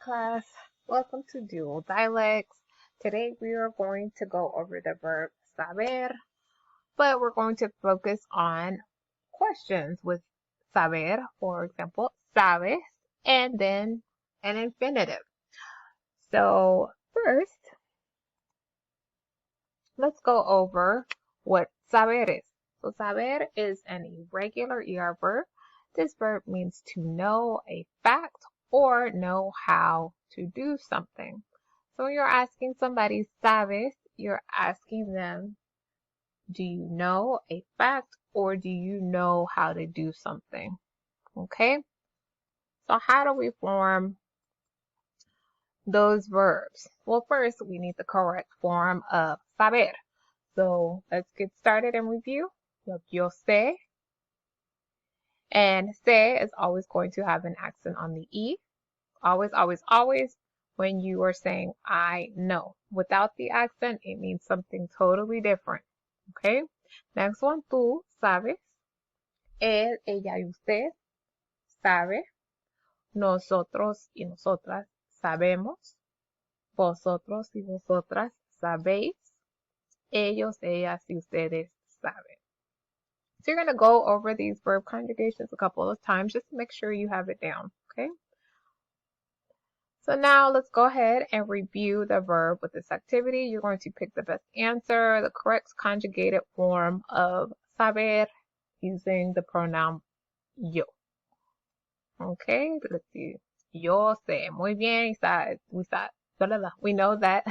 class. Welcome to Dual Dialects. Today we are going to go over the verb saber, but we're going to focus on questions with saber, for example, sabes, and then an infinitive. So first, let's go over what saber is. So saber is an irregular ER verb. This verb means to know a fact or know how to do something. So when you're asking somebody sabes, you're asking them, do you know a fact or do you know how to do something? Okay? So how do we form those verbs? Well, first we need the correct form of saber. So let's get started and review. You have yo sé, and sé is always going to have an accent on the E. Always, always, always when you are saying I know. Without the accent, it means something totally different. Okay? Next one, tú sabes. Él, ella y usted sabe. Nosotros y nosotras sabemos. Vosotros y vosotras sabéis. Ellos, ellas y ustedes saben. So you're going to go over these verb conjugations a couple of times just to make sure you have it down. Okay? So now let's go ahead and review the verb with this activity. You're going to pick the best answer, the correct conjugated form of saber using the pronoun yo. Okay, let's see. Yo sé. Muy bien. We know that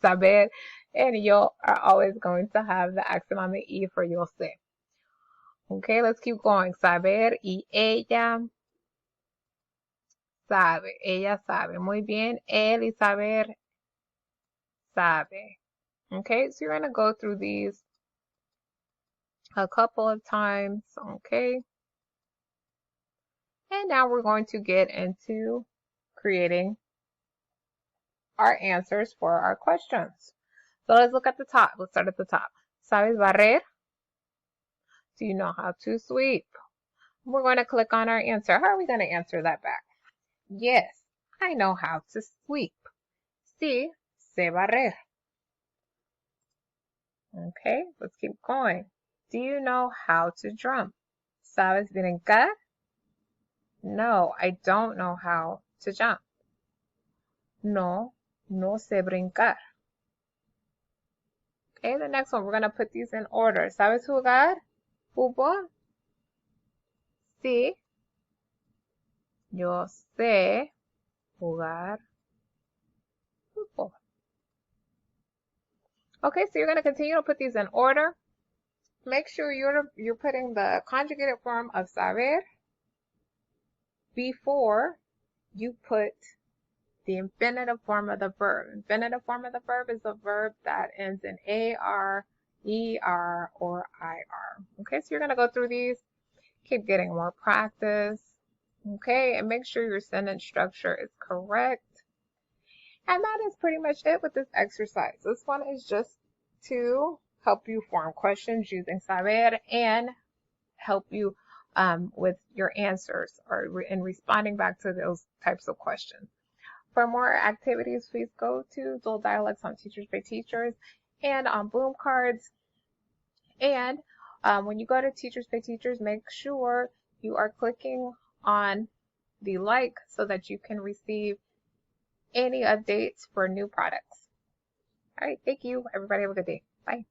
saber and yo are always going to have the accent on the E for yo sé. Okay, let's keep going. Saber y ella sabe. Ella sabe. Muy bien. Él y saber sabe. Okay, so you're going to go through these a couple of times. Okay. And now we're going to get into creating our answers for our questions. So let's look at the top. Let's start at the top. ¿Sabes barrer? Do you know how to sweep? We're going to click on our answer. How are we going to answer that back? Yes, I know how to sweep. Sí, sé barrer. Okay, let's keep going. Do you know how to drum? ¿Sabes brincar? No, I don't know how to jump. No, no sé brincar. Okay, the next one, we're going to put these in order. ¿Sabes jugar fútbol? Sí, yo sé jugar fútbol. Okay, so you're going to continue to put these in order. Make sure you're putting the conjugated form of saber before you put the infinitive form of the verb. Infinitive form of the verb is a verb that ends in AR, ER, or IR. Okay, so you're going to go through these, keep getting more practice. Okay, and make sure your sentence structure is correct. And that is pretty much it with this exercise. This one is just to help you form questions using saber and help you with your answers or in responding back to those types of questions. For more activities, please go to Dual Dialects on Teachers by Teachers and on Bloom Cards. And when you go to Teachers by Teachers, make sure you are clicking on the like so that you can receive any updates for new products. All right, thank you. Everybody have a good day. Bye.